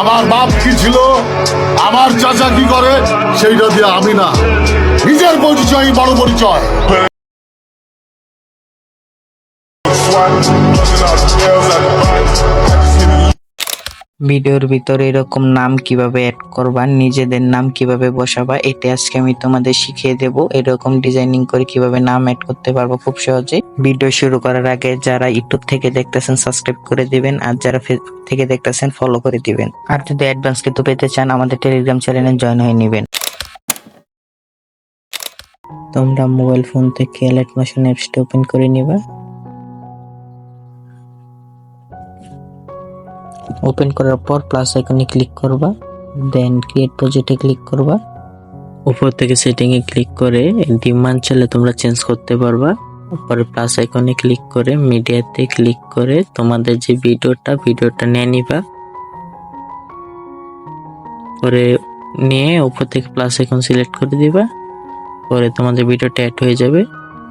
আমার বাপ কি ছিল, আমার চাচা কি করে, সেইটা দিয়ে আমি না, নিজের পরিচয় বড় পরিচয়। ভিডিওর ভিতরে এরকম নাম কিভাবে অ্যাড করবা, নিজেদের নাম কিভাবে বসাবা, এটা আজকে আমি তোমাদের শিখিয়ে দেব। এরকম ডিজাইনিং করে কিভাবে নাম অ্যাড করতে পারবো খুব সহজে। ভিডিও শুরু করার আগে যারা ইউটিউব থেকে দেখতেছেন সাবস্ক্রাইব করে দিবেন, আর যারা ফেসবুক থেকে দেখতেছেন ফলো করে দিবেন। আর যদি অ্যাডভান্স কিছু পেতে চান আমাদের টেলিগ্রাম চ্যানেলে জয়েন হয়ে নেবেন। তোমরা মোবাইল ফোন থেকে অ্যালার্ট মোশন অ্যাপসটা ওপেন করে নিবা। ওপেন করার পর প্লাস আইকনে ক্লিক করবা, দেন ক্রিয়েট প্রজেক্টে ক্লিক করবা। উপর থেকে সেটিং এ ক্লিক করে ডিমান্ড চাইলে তোমরা চেঞ্জ করতে পারবা। পরে প্লাস আইকনে ক্লিক করে মিডিয়াতে ক্লিক করে তোমাদের যে ভিডিওটা নিয়ে নিবা। পরে নিয়ে উপর থেকে প্লাস আইকন সিলেক্ট করে দিবা। পরে তোমাদের ভিডিওটা অ্যাড হয়ে যাবে।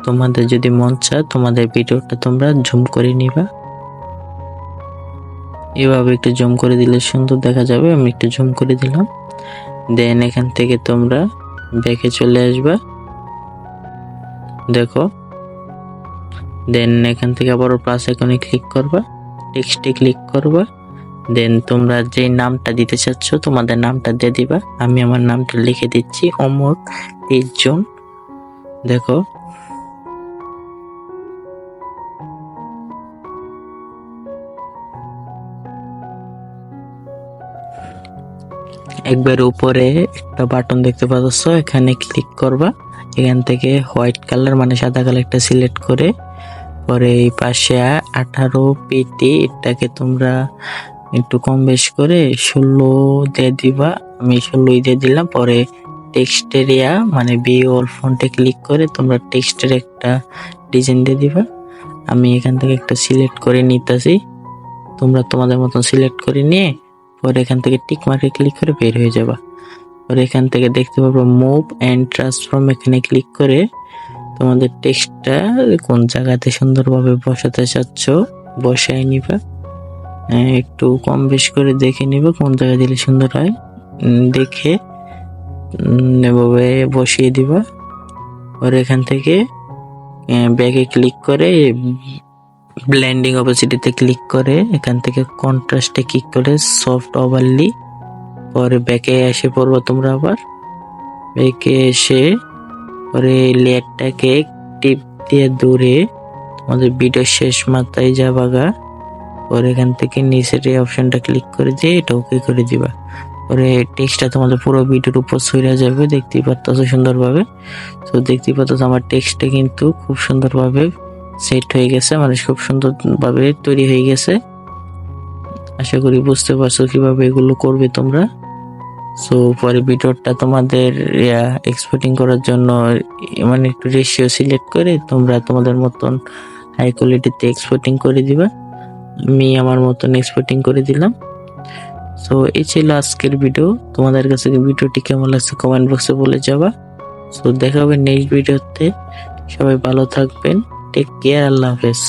তোমাদের যদি মন চায় তোমাদের ভিডিওটা তোমরা জুম করে নিবা। এভাবে একটু জুম করে দিলে সুন্দর দেখা যাবে। আমি একটু জুম করে দিলাম। দেন এখান থেকে তোমরা ব্যাকে চলে আসবা, দেখো। দেন এখান থেকে আবার প্লাস আইকনে ক্লিক করবা, টেক্সটে ক্লিক করবা। দেন তোমরা যে নামটা দিতে চাচ্ছ তোমাদের নামটা দিয়ে দিবা। আমি আমার নামটা লিখে দিচ্ছি, অমর 30 জন। দেখো একবার উপরে একটা বাটন দেখতে পাচ্ছ, এখানে ক্লিক করবা। এখান থেকে হোয়াইট কালার মানে সাদা কালারটা সিলেক্ট করে পরে এই পাশে 18 পেটি এটাকে তোমরা একটু কম বেশ করে 16 দিয়ে দিবা। আমি 16 দিয়ে দিলাম। পরে টেক্সট এরিয়া মানে বি অল ফন্টে ক্লিক করে তোমরা টেক্সটের একটা ডিজাইন দিয়ে দিবা। আমি এখান থেকে একটা সিলেক্ট করে নিতেছি, তোমরা তোমাদের মতন সিলেক্ট করে নিয়ে পরে এখান থেকে টিক মার্কে ক্লিক করে বের হয়ে যাবা। পরে এখান থেকে দেখতে পারবো মুভ এন্ড ট্রান্সফর্ম, এখানে ক্লিক করে তোমাদের টেক্সটটা কোন জায়গাতে সুন্দরভাবে বসাতে চাচ্ছ বসায় নিবা। একটু কম বেশ করে দেখে নিবা কোন জায়গায় দিলে সুন্দর হয়, দেখে এভাবে বসিয়ে দিবা। পরে এখান থেকে ব্যাকে ক্লিক করে ব্লেন্ডিং অপাসিটিতে ক্লিক করে এখান থেকে কন্ট্রাস্টে ক্লিক করে সফট ওভারলি। পরে ব্যাকে এসে পড়বো তোমরা, আবার ব্যাকে এসে পরে লেয়ারটাকে টিপ দিয়ে দূরে তোমাদের ভিডিও শেষ মাত্রায় যাবাগা। পরে এখান থেকে নিচের এই অপশনটা ক্লিক করে দিয়ে এটা ওকে করে দিবা। পরে টেক্সটটা তোমাদের পুরো ভিডিওর উপর ছড়িয়ে যাবে, দেখতেই পাচ্ছ সুন্দরভাবে। তো দেখতেই পাচ্ছ আমার টেক্সটটা কিন্তু খুব সুন্দরভাবে সেট হয়ে গেছে, মানে খুব সুন্দরভাবে তৈরি হয়ে গেছে। আশা করি বুঝতে পারছো কিভাবে এগুলো করবে তোমরা। সো পরে ভিডিওটা তোমাদের এক্সপোর্টিং করার জন্য মানে একটু রেশিও সিলেক্ট করে তোমরা তোমাদের মতন হাই কোয়ালিটিতে এক্সপোর্টিং করে দিবা। আমি আমার মতন এক্সপোর্টিং করে দিলাম। সো এই ছিল আজকের ভিডিও। তোমাদের কাছে ভিডিওটি কেমন লাগছে কমেন্ট বক্সে বলে যাবা। সো দেখা হবে নেক্সট ভিডিওতে। সবাই ভালো থাকবেন, টেক কেয়ার, আল্লাহ হাফেজ।